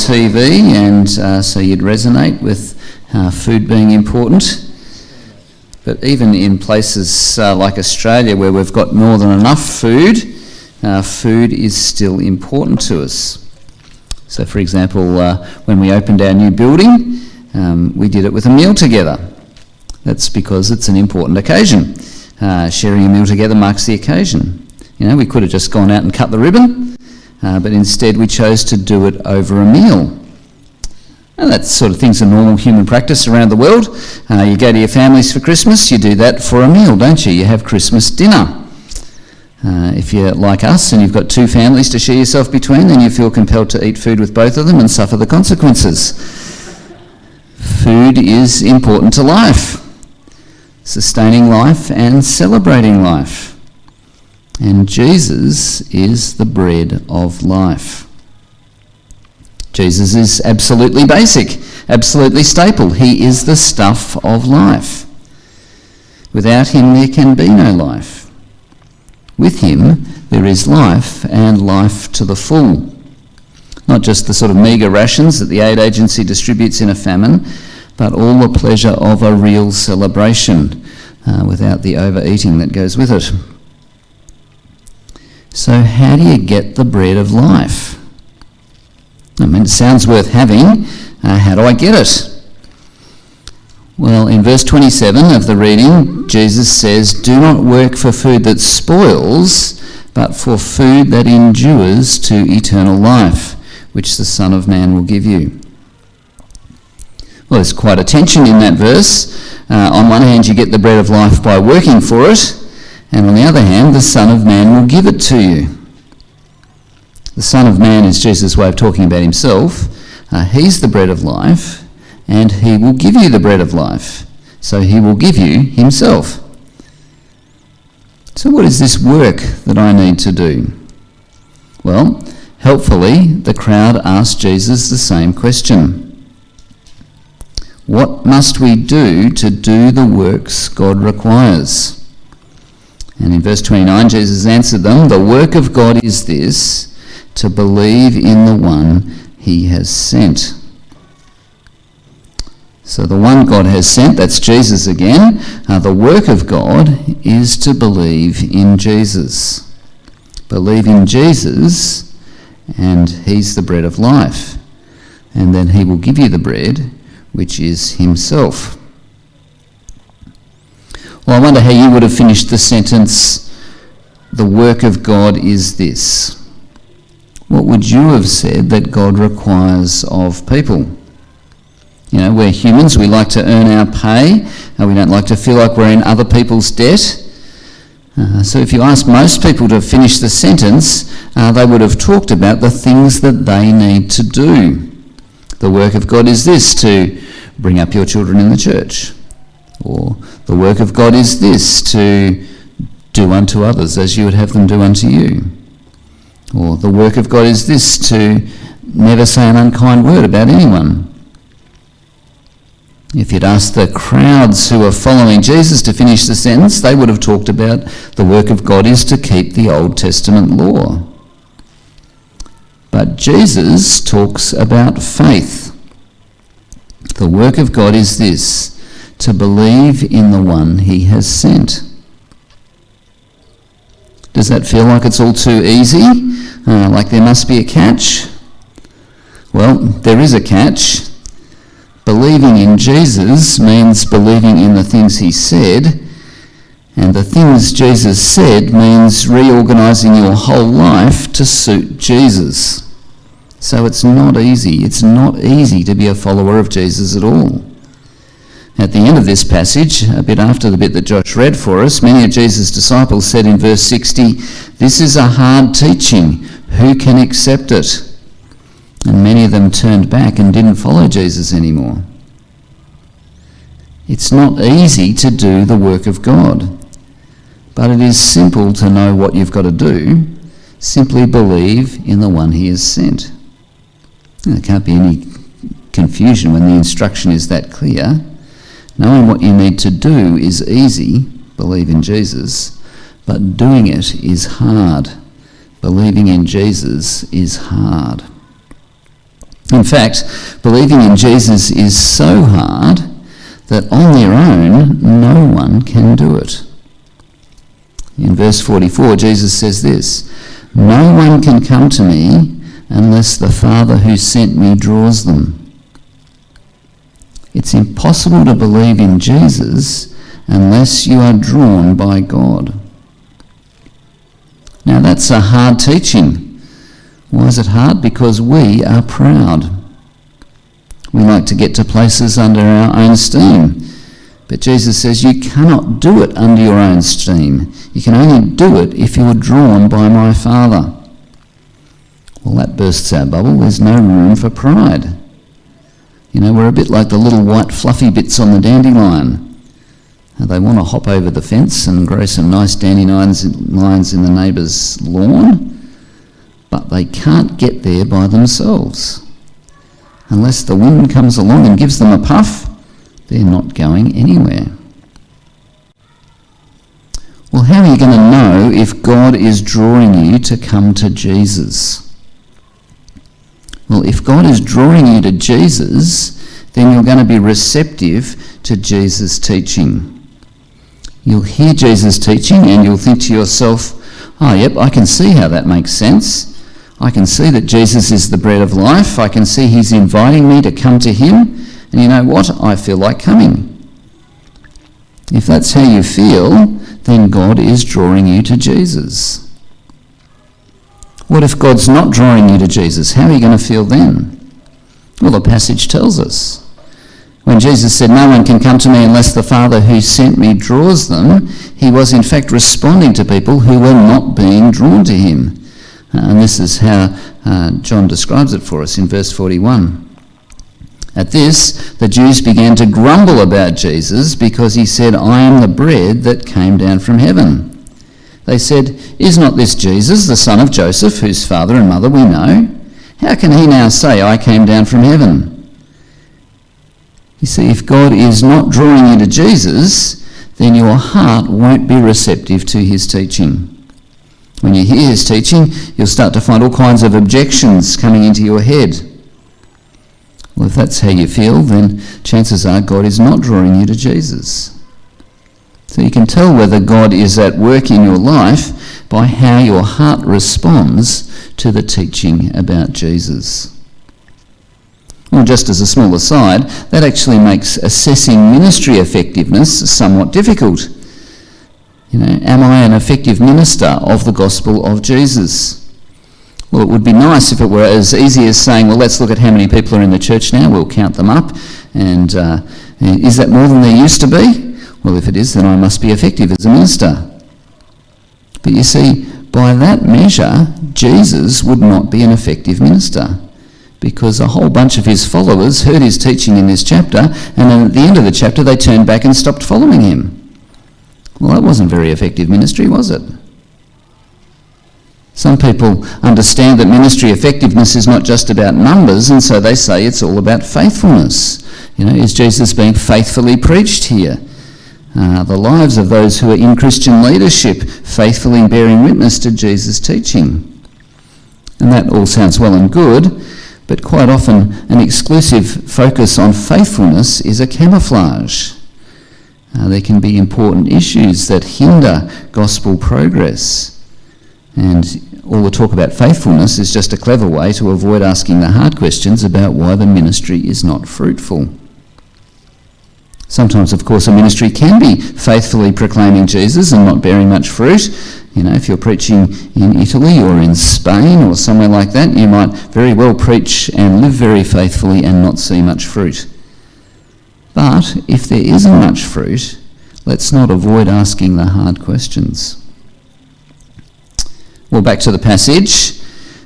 TV, and so you'd resonate with food being important. But even in places like Australia, where we've got more than enough food, food is still important to us. So, for example, when we opened our new building, we did it with a meal together. That's because it's an important occasion. Sharing a meal together marks the occasion. You know, we could have just gone out and cut the ribbon, but instead we chose to do it over a meal. And that sort of thing's a normal human practice around the world. You go to your families for Christmas, you do that for a meal, don't you? You have Christmas dinner. If you're like us and you've got two families to share yourself between, then you feel compelled to eat food with both of them and suffer the consequences. Food is important to life, sustaining life and celebrating life. And Jesus is the bread of life. Jesus is absolutely basic, absolutely staple. He is the stuff of life. Without him there can be no life. With him there is life, and life to the full. Not just the sort of meagre rations that the aid agency distributes in a famine, but all the pleasure of a real celebration, without the overeating that goes with it. So how do you get the bread of life? I mean, it sounds worth having. How do I get it? Well, in verse 27 of the reading, Jesus says, "Do not work for food that spoils, but for food that endures to eternal life, which the Son of Man will give you." Well, there's quite a tension in that verse. On one hand, you get the bread of life by working for it, and on the other hand, the Son of Man will give it to you. The Son of Man is Jesus' way of talking about himself. He's the bread of life, and he will give you the bread of life. So he will give you himself. So what is this work that I need to do? Well, helpfully, the crowd asked Jesus the same question. What must we do to do the works God requires? And in verse 29, Jesus answered them, "The work of God is this, to believe in the one he has sent." So the one God has sent, that's Jesus again. The work of God is to believe in Jesus. Believe in Jesus, and he's the bread of life. And then he will give you the bread, which is himself. Well, I wonder how you would have finished the sentence, "The work of God is this." What would you have said that God requires of people? You know, we're humans, we like to earn our pay, and we don't like to feel like we're in other people's debt. So if you ask most people to finish the sentence, they would have talked about the things that they need to do. The work of God is this, to bring up your children in the church. Or the work of God is this, to do unto others as you would have them do unto you. Or the work of God is this, to never say an unkind word about anyone. If you'd asked the crowds who are following Jesus to finish the sentence, they would have talked about the work of God is to keep the Old Testament law. But Jesus talks about faith. The work of God is this, to believe in the one he has sent. Does that feel like it's all too easy? Like there must be a catch? Well, there is a catch. Believing in Jesus means believing in the things he said, and the things Jesus said means reorganising your whole life to suit Jesus. So it's not easy. It's not easy to be a follower of Jesus at all. At the end of this passage, a bit after the bit that Josh read for us, many of Jesus' disciples said in verse 60, "This is a hard teaching. Who can accept it?" And many of them turned back and didn't follow Jesus anymore. It's not easy to do the work of God, but it is simple to know what you've got to do. Simply believe in the one he has sent. There can't be any confusion when the instruction is that clear. Knowing what you need to do is easy, believe in Jesus, but doing it is hard. Believing in Jesus is hard. In fact, believing in Jesus is so hard that on their own, no one can do it. In verse 44, Jesus says this, "No one can come to me unless the Father who sent me draws them." It's impossible to believe in Jesus unless you are drawn by God. Now that's a hard teaching. Why is it hard? Because we are proud. We like to get to places under our own steam. But Jesus says you cannot do it under your own steam. You can only do it if you are drawn by my Father. Well, that bursts our bubble. There's no room for pride. You know, we're a bit like the little white fluffy bits on the dandelion. They want to hop over the fence and grow some nice dandelions in the neighbour's lawn, but they can't get there by themselves. Unless the wind comes along and gives them a puff, they're not going anywhere. Well, how are you going to know if God is drawing you to come to Jesus? Well, if God is drawing you to Jesus, then you're going to be receptive to Jesus' teaching. You'll hear Jesus' teaching and you'll think to yourself, oh, yep, I can see how that makes sense. I can see that Jesus is the bread of life. I can see he's inviting me to come to him. And you know what? I feel like coming. If that's how you feel, then God is drawing you to Jesus. What if God's not drawing you to Jesus? How are you going to feel then? Well, the passage tells us. When Jesus said, "No one can come to me unless the Father who sent me draws them," he was in fact responding to people who were not being drawn to him. And this is how John describes it for us in verse 41. At this, the Jews began to grumble about Jesus because he said, "I am the bread that came down from heaven." They said, "Is not this Jesus, the son of Joseph, whose father and mother we know? How can he now say, 'I came down from heaven'?" You see, if God is not drawing you to Jesus, then your heart won't be receptive to his teaching. When you hear his teaching, you'll start to find all kinds of objections coming into your head. Well, if that's how you feel, then chances are God is not drawing you to Jesus. So you can tell whether God is at work in your life by how your heart responds to the teaching about Jesus. Well, just as a small aside, that actually makes assessing ministry effectiveness somewhat difficult. You know, am I an effective minister of the gospel of Jesus? Well, it would be nice if it were as easy as saying, well, let's look at how many people are in the church now, we'll count them up, and is that more than there used to be? Well, if it is, then I must be effective as a minister. But you see, by that measure, Jesus would not be an effective minister, because a whole bunch of his followers heard his teaching in this chapter, and then at the end of the chapter they turned back and stopped following him. Well, that wasn't very effective ministry, was it? Some people understand that ministry effectiveness is not just about numbers, and so they say it's all about faithfulness. You know, is Jesus being faithfully preached here? The lives of those who are in Christian leadership faithfully bearing witness to Jesus' teaching. And that all sounds well and good, but quite often an exclusive focus on faithfulness is a camouflage. There can be important issues that hinder gospel progress. And all the talk about faithfulness is just a clever way to avoid asking the hard questions about why the ministry is not fruitful. Sometimes, of course, a ministry can be faithfully proclaiming Jesus and not bearing much fruit. You know, if you're preaching in Italy or in Spain or somewhere like that, you might very well preach and live very faithfully and not see much fruit. But if there isn't much fruit, let's not avoid asking the hard questions. Well, back to the passage.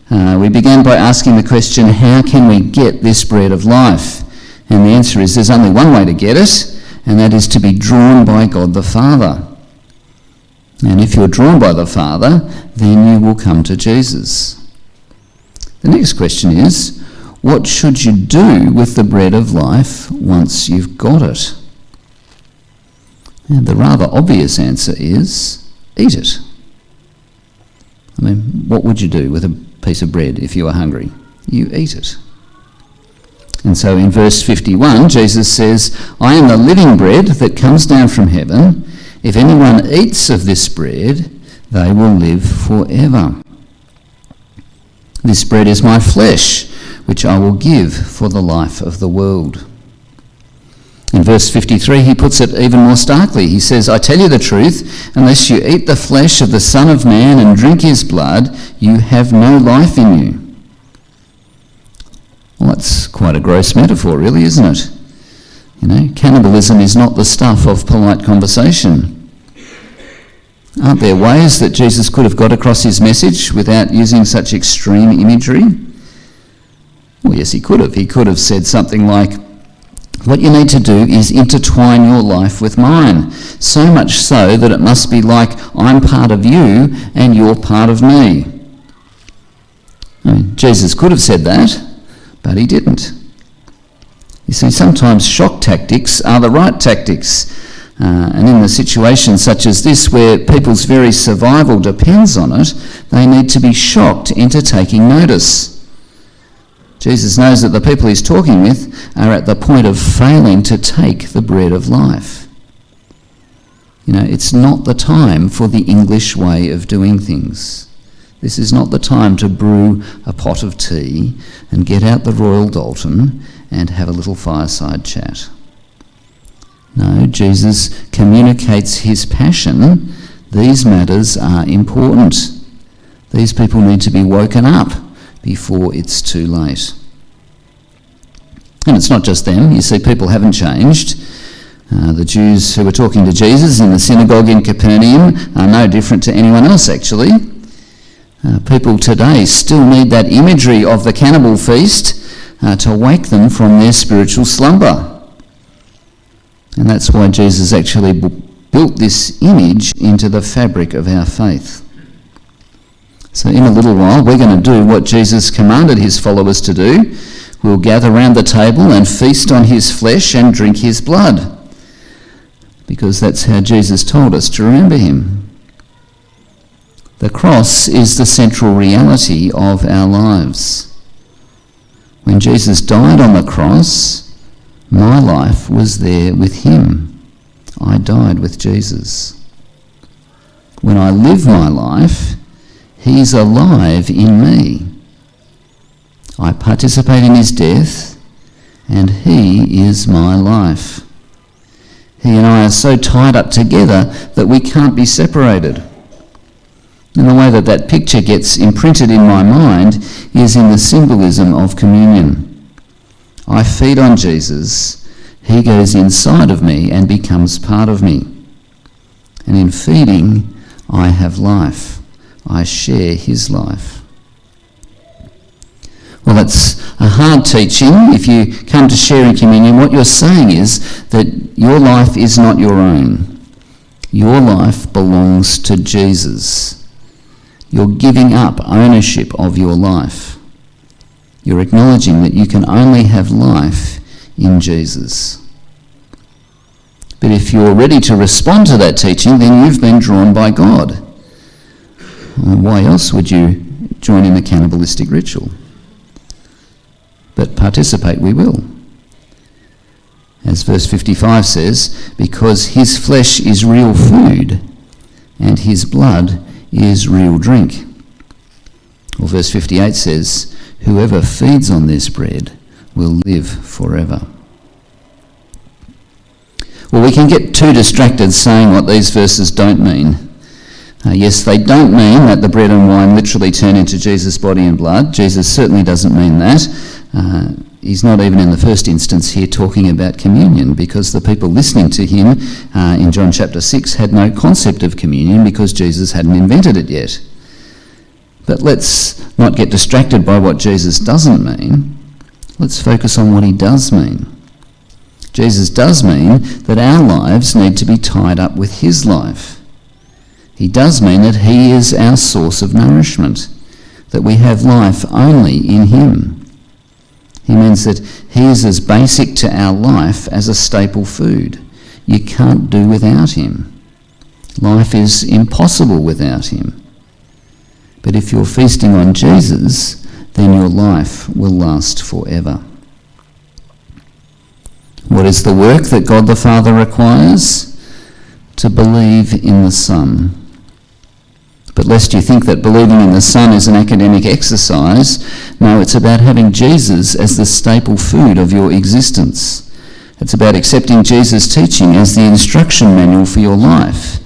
We began by asking the question, how can we get this bread of life? And the answer is there's only one way to get it, and that is to be drawn by God the Father. And if you're drawn by the Father, then you will come to Jesus. The next question is, what should you do with the bread of life once you've got it? And the rather obvious answer is, eat it. I mean, what would you do with a piece of bread if you were hungry? You eat it. And so in verse 51, Jesus says, "I am the living bread that comes down from heaven. If anyone eats of this bread, they will live forever. This bread is my flesh, which I will give for the life of the world." In verse 53, he puts it even more starkly. He says, "I tell you the truth, unless you eat the flesh of the Son of Man and drink his blood, you have no life in you." Well, that's quite a gross metaphor, really, isn't it? You know, cannibalism is not the stuff of polite conversation. Aren't there ways that Jesus could have got across his message without using such extreme imagery? Well, yes, he could have. He could have said something like, "What you need to do is intertwine your life with mine, so much so that it must be like I'm part of you and you're part of me." I mean, Jesus could have said that, but he didn't. You see, sometimes shock tactics are the right tactics. And in a situation such as this, where people's very survival depends on it, they need to be shocked into taking notice. Jesus knows that the people he's talking with are at the point of failing to take the bread of life. You know, it's not the time for the English way of doing things. This is not the time to brew a pot of tea and get out the Royal Doulton and have a little fireside chat. No, Jesus communicates his passion. These matters are important. These people need to be woken up before it's too late. And it's not just them. You see, people haven't changed. The Jews who were talking to Jesus in the synagogue in Capernaum are no different to anyone else, actually. People today still need that imagery of the cannibal feast to wake them from their spiritual slumber. And that's why Jesus actually built this image into the fabric of our faith. So in a little while, we're going to do what Jesus commanded his followers to do. We'll gather round the table and feast on his flesh and drink his blood, because that's how Jesus told us to remember him. The cross is the central reality of our lives. When Jesus died on the cross, my life was there with him. I died with Jesus. When I live my life, he's alive in me. I participate in his death, and he is my life. He and I are so tied up together that we can't be separated. And the way that that picture gets imprinted in my mind is in the symbolism of communion. I feed on Jesus, he goes inside of me and becomes part of me. And in feeding, I have life. I share his life. Well, that's a hard teaching. If you come to sharing communion, what you're saying is that your life is not your own. Your life belongs to Jesus. You're giving up ownership of your life. You're acknowledging that you can only have life in Jesus. But if you're ready to respond to that teaching, then you've been drawn by God. Why else would you join in the cannibalistic ritual? But participate we will. As verse 55 says, because his flesh is real food and his blood is real drink. Or verse 58 says, whoever feeds on this bread will live forever. Well, we can get too distracted saying what these verses don't mean. Yes, they don't mean that the bread and wine literally turn into Jesus' body and blood. Jesus certainly doesn't mean that. He's not even in the first instance here talking about communion, because the people listening to him in John chapter 6 had no concept of communion because Jesus hadn't invented it yet. But let's not get distracted by what Jesus doesn't mean. Let's focus on what he does mean. Jesus does mean that our lives need to be tied up with his life. He does mean that he is our source of nourishment, that we have life only in him. He means that he is as basic to our life as a staple food. You can't do without him. Life is impossible without him. But if you're feasting on Jesus, then your life will last forever. What is the work that God the Father requires? To believe in the Son. But lest you think that believing in the Son is an academic exercise, no, it's about having Jesus as the staple food of your existence. It's about accepting Jesus' teaching as the instruction manual for your life.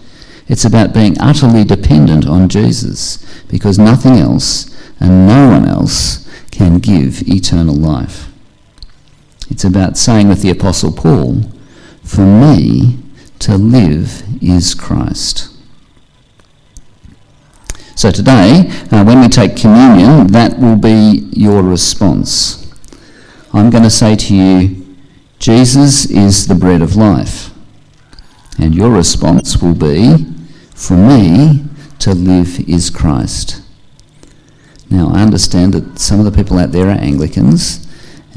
It's about being utterly dependent on Jesus, because nothing else and no one else can give eternal life. It's about saying with the Apostle Paul, "For me to live is Christ." So today, when we take communion, that will be your response. I'm going to say to you, Jesus is the bread of life. And your response will be, "For me to live is Christ." Now, I understand that some of the people out there are Anglicans,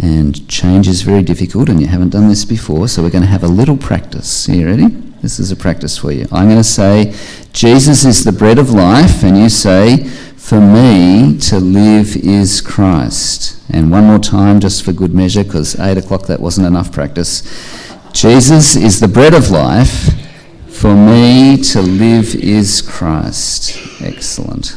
and change is very difficult, and you haven't done this before, so we're going to have a little practice. Are you ready? This is a practice for you. I'm going to say, "Jesus is the bread of life," and you say, "For me to live is Christ." And one more time, just for good measure, because 8 o'clock, that wasn't enough practice. "Jesus is the bread of life. For me to live is Christ." Excellent.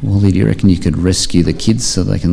Wally, do you reckon you could rescue the kids so they can